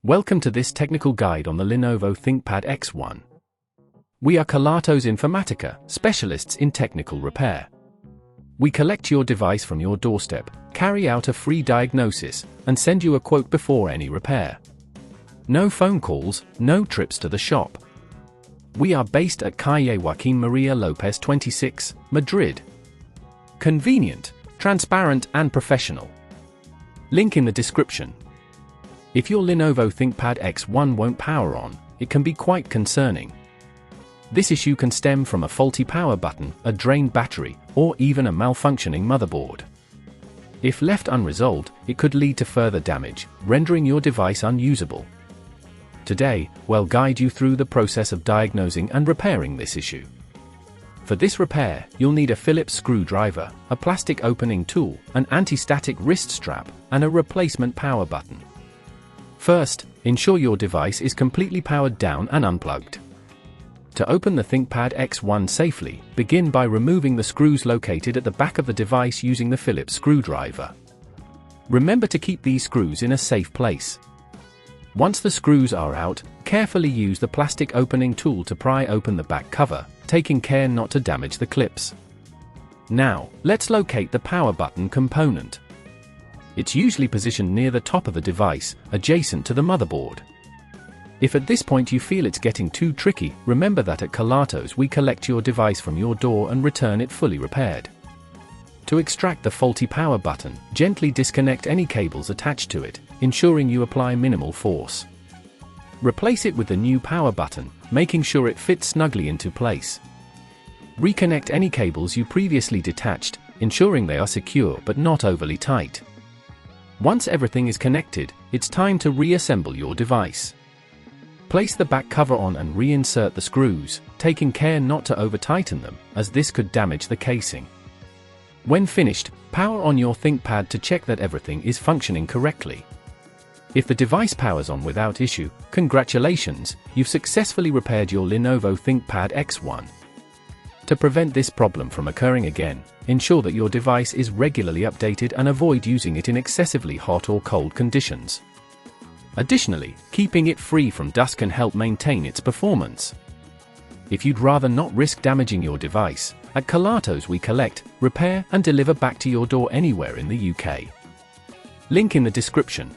Welcome to this technical guide on the Lenovo ThinkPad X1. We are Kelatos Informatica, specialists in technical repair. We collect your device from your doorstep, carry out a free diagnosis, and send you a quote before any repair. No phone calls, no trips to the shop. We are based at Calle Joaquín María López 26, Madrid. Convenient, transparent and professional. Link in the description. If your Lenovo ThinkPad X1 won't power on, it can be quite concerning. This issue can stem from a faulty power button, a drained battery, or even a malfunctioning motherboard. If left unresolved, it could lead to further damage, rendering your device unusable. Today, we'll guide you through the process of diagnosing and repairing this issue. For this repair, you'll need a Phillips screwdriver, a plastic opening tool, an anti-static wrist strap, and a replacement power button. First, ensure your device is completely powered down and unplugged. To open the ThinkPad X1 safely, begin by removing the screws located at the back of the device using the Phillips screwdriver. Remember to keep these screws in a safe place. Once the screws are out, carefully use the plastic opening tool to pry open the back cover, taking care not to damage the clips. Now, let's locate the power button component. It's usually positioned near the top of the device, adjacent to the motherboard. If at this point you feel it's getting too tricky, remember that at Kelatos we collect your device from your door and return it fully repaired. To extract the faulty power button, gently disconnect any cables attached to it, ensuring you apply minimal force. Replace it with the new power button, making sure it fits snugly into place. Reconnect any cables you previously detached, ensuring they are secure but not overly tight. Once everything is connected, it's time to reassemble your device. Place the back cover on and reinsert the screws, taking care not to over-tighten them, as this could damage the casing. When finished, power on your ThinkPad to check that everything is functioning correctly. If the device powers on without issue, congratulations, you've successfully repaired your Lenovo ThinkPad X1. To prevent this problem from occurring again, ensure that your device is regularly updated and avoid using it in excessively hot or cold conditions. Additionally, keeping it free from dust can help maintain its performance. If you'd rather not risk damaging your device, at Kelatos we collect, repair and deliver back to your door anywhere in the UK. Link in the description.